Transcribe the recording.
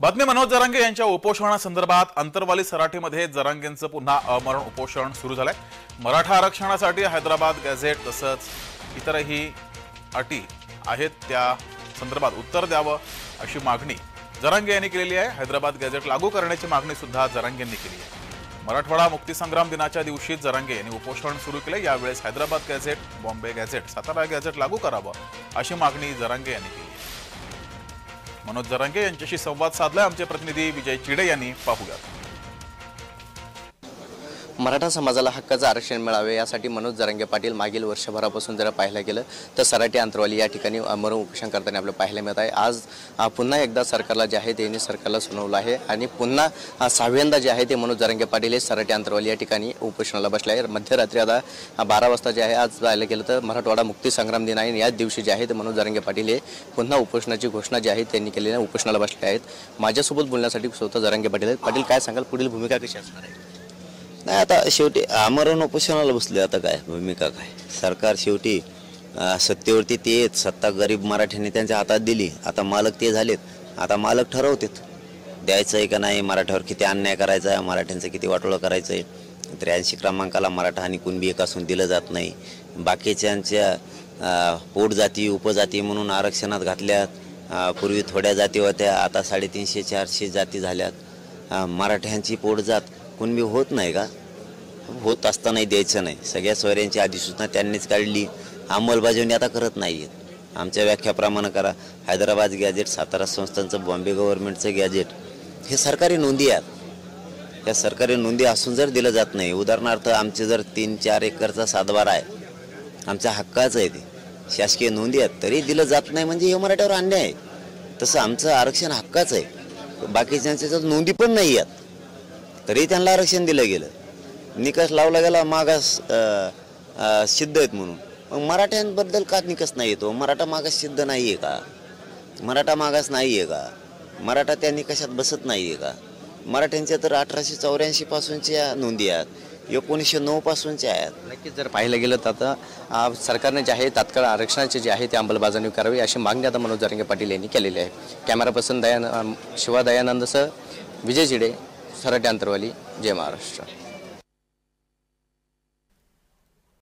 बातमी मनोज जरांगे यांच्या उपोषणासंदर्भात अंतरवाली सराटीमध्ये जरांगेंचं पुन्हा अमरण उपोषण सुरू झालंय। मराठा आरक्षणासाठी हैदराबाद गॅझेट तसंच इतरही अटी आहेत त्या संदर्भात उत्तर द्यावं अशी मागणी जरांगे यांनी केलेली आहे। हैदराबाद गॅझेट लागू करण्याची मागणी सुद्धा जरांगेंनी केली आहे। मराठवाडा मुक्तीसंग्राम दिनाच्या दिवशी जरांगे यांनी उपोषण सुरू केले। यावेळेस Hyderabad gadget, Bombay gadget, Satara gadget लागू करावं अशी मागणी जरांगे यांनी केली। मनोज जरांगे यांच्याशी संवाद साधला आमचे प्रतिनिधी विजय चिडे यांनी। पाहूया। मराठा समाजाला हक्काचं आरक्षण मिळावे यासाठी मनोज जरांगे पाटील मागील वर्षभरापासून जर पाहायला गेलं तर सराटी अंतरवाली या ठिकाणी अमरण उपोषण करताना आपल्याला पाहायला मिळत आहे। आज पुन्हा एकदा सरकारला जे आहे त्यांनी सरकारला सुनावलं आहे आणि पुन्हा सहाव्यांदा जे आहे ते मनोज जरांगे पाटील हे सराटी अंतरवाली या ठिकाणी उपोषणाला बसले आहे। मध्यरात्री आता 12 वाजता जे आहे आज पाहायला गेलं तर मराठवाडा मुक्ती संग्राम दिन आहे। याच दिवशी जे आहे ते मनोज जरांगे पाटील हे पुन्हा उपोषणाची घोषणा जी आहे त्यांनी केलेली आहे, उपोषणाला बसले आहेत। माझ्यासोबत बोलण्यासाठी स्वतः जरांगे पाटील आहेत। पाटील काय सांगाल, पुढील भूमिका कशी असणार आहे? नाही, आता शेवटी आमरण उपोषणाला बसले, आता काय भूमिका काय, सरकार शेवटी सत्तेवरती ते येत, सत्ता गरीब मराठ्यांनी त्यांच्या हातात दिली, आता मालक ते झालेत, आता मालक ठरवतात द्यायचं आहे का नाही, मराठ्यावर किती अन्याय करायचा आहे, मराठ्यांचं किती वाटोळं करायचं आहे। 83 क्रमांकाला मराठा आणि कुणबी एक असून दिलं जात नाही, बाकीच्यांच्या पोटजाती उपजाती म्हणून आरक्षणात घातल्यात। पूर्वी थोड्या जाती होत्या, आता 350-400 जाती झाल्यात। मराठ्यांची पोटजात कुणबी होत नाही का? होत असतानाही द्यायचं नाही। सगळ्या सोयऱ्यांची अधिसूचना त्यांनीच काढली, अंमलबजावणी आता करत नाही आहेत। आमच्या व्याख्याप्रमाणे करा, हैदराबाद गॅझेट, सातारा संस्थांचं, बॉम्बे गव्हर्नमेंटचं गॅझेट हे सरकारी नोंदी आहेत। या सरकारी नोंदी असून जर दिलं जात नाही, उदाहरणार्थ आमचे जर 3-4 एकरचा सातबारा आहे, आमच्या हक्काचं आहे, ते शासकीय नोंदी आहेत, तरी दिलं जात नाही म्हणजे हे मराठ्यावर अन्याय आहे। तसं आमचं आरक्षण हक्काचं आहे, बाकीच्यांच्या नोंदी पण नाही आहेत तरी त्यांना आरक्षण दिलं गेलं, निकष लावला गेला मागास सिद्ध आहेत म्हणून। मग मराठ्यांबद्दल का निकष नाही येतो? मराठा मागास सिद्ध नाही आहे का? मराठा मागास नाही आहे का? मराठा त्या निकषात बसत नाही आहे का? मराठ्यांच्या तर 1884 पासूनच्या नोंदी आहेत, 1909 पासूनच्या आहेत। नक्कीच जर पाहायला गेलं तर आता सरकारने जे आहे तात्काळ आरक्षणाचे जे आहे ते अंमलबजावणी करावी अशी मागणी आता मनोज जरांगे पाटील यांनी केलेली आहे। कॅमेरा पर्सन शिवा दयानंदसह विजय चिडे, सराटी अंतरवाली, जय महाराष्ट्र।